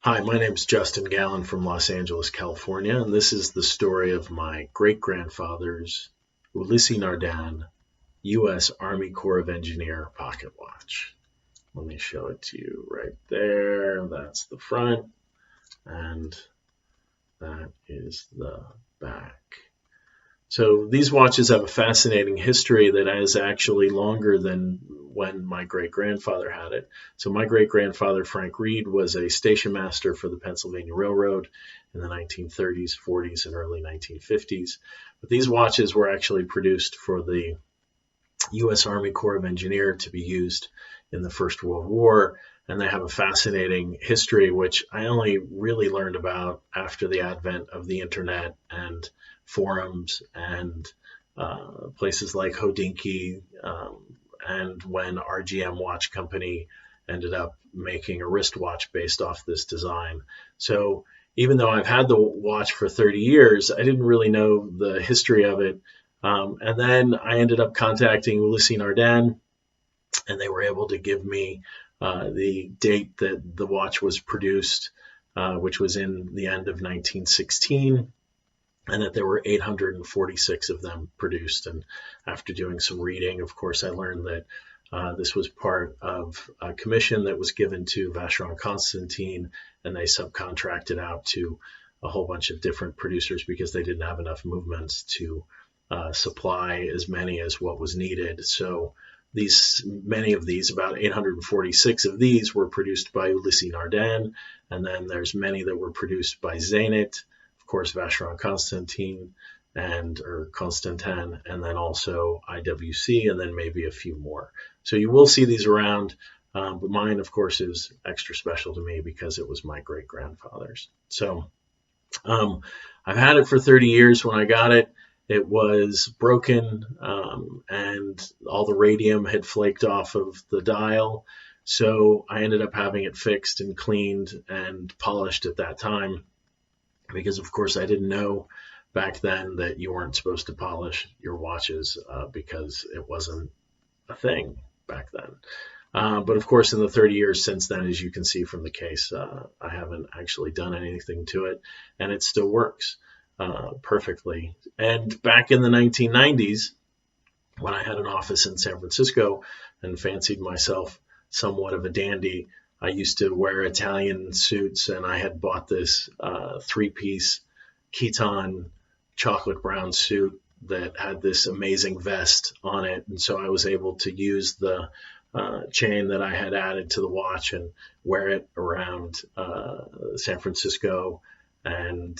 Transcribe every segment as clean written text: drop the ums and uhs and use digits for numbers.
Hi, my name is Justin Gallen from Los Angeles, California, and this is the story of my great-grandfather's Ulysse Nardin, U.S. Army Corps of Engineer pocket watch. Let me show it to you right there. That's the front, and that is the back. So these watches have a fascinating history that is actually longer than when my great-grandfather had it. So my great-grandfather, Frank Reed, was a station master for the Pennsylvania Railroad in the 1930s, 40s, and early 1950s. But these watches were actually produced for the U.S. Army Corps of Engineer to be used in the First World War, and they have a fascinating history, which I only really learned about after the advent of the internet and forums and places like Hodinkee, and when RGM Watch Company ended up making a wristwatch based off this design. So even though I've had the watch for 30 years, I didn't really know the history of it. And then I ended up contacting Ulysse Nardin, and they were able to give me the date that the watch was produced, which was in the end of 1916, and that there were 846 of them produced. And after doing some reading, of course, I learned that this was part of a commission that was given to Vacheron Constantin, and they subcontracted out to a whole bunch of different producers because they didn't have enough movements to supply as many as what was needed. So many of these, about 846 of these, were produced by Ulysse Nardin, and then there's many that were produced by Zenit, of course, Vacheron Constantin, or Constantin, and then also IWC, and then maybe a few more. So you will see these around, but mine, of course, is extra special to me because it was my great-grandfather's. So I've had it for 30 years. When I got it, it was broken, and all the radium had flaked off of the dial. So I ended up having it fixed and cleaned and polished at that time because, of course, I didn't know back then that you weren't supposed to polish your watches because it wasn't a thing back then. But of course, in the 30 years since then, as you can see from the case, I haven't actually done anything to it, and it still works perfectly. And back in the 1990s, when I had an office in San Francisco and fancied myself somewhat of a dandy, I used to wear Italian suits, and I had bought this three-piece Keton chocolate brown suit that had this amazing vest on it. And so I was able to use the chain that I had added to the watch and wear it around San Francisco and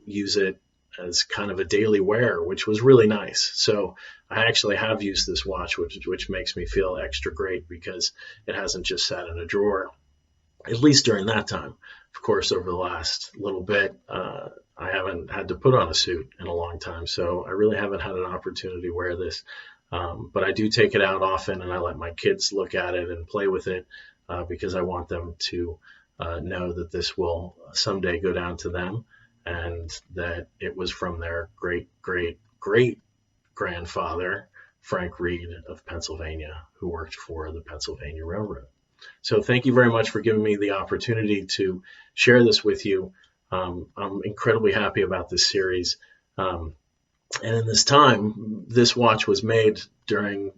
use it as kind of a daily wear, which was really nice. So I actually have used this watch, which makes me feel extra great because it hasn't just sat in a drawer, at least during that time. Of course, over the last little bit, I haven't had to put on a suit in a long time, so I really haven't had an opportunity to wear this. But I do take it out often, and I let my kids look at it and play with it because I want them to know that this will someday go down to them, and that it was from their great-great-great-grandfather, Frank Reed of Pennsylvania, who worked for the Pennsylvania Railroad. So thank you very much for giving me the opportunity to share this with you. I'm incredibly happy about this series. And in this time, this watch was made during,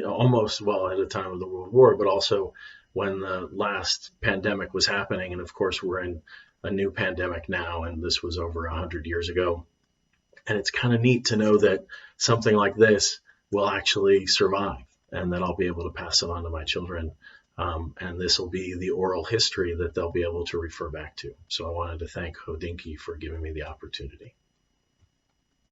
almost, well, at the time of the World War, but also when the last pandemic was happening. And of course, we're in a new pandemic now, and this was over 100 years ago. And it's kind of neat to know that something like this will actually survive and that I'll be able to pass it on to my children. And this will be the oral history that they'll be able to refer back to. So I wanted to thank Hodinkee for giving me the opportunity.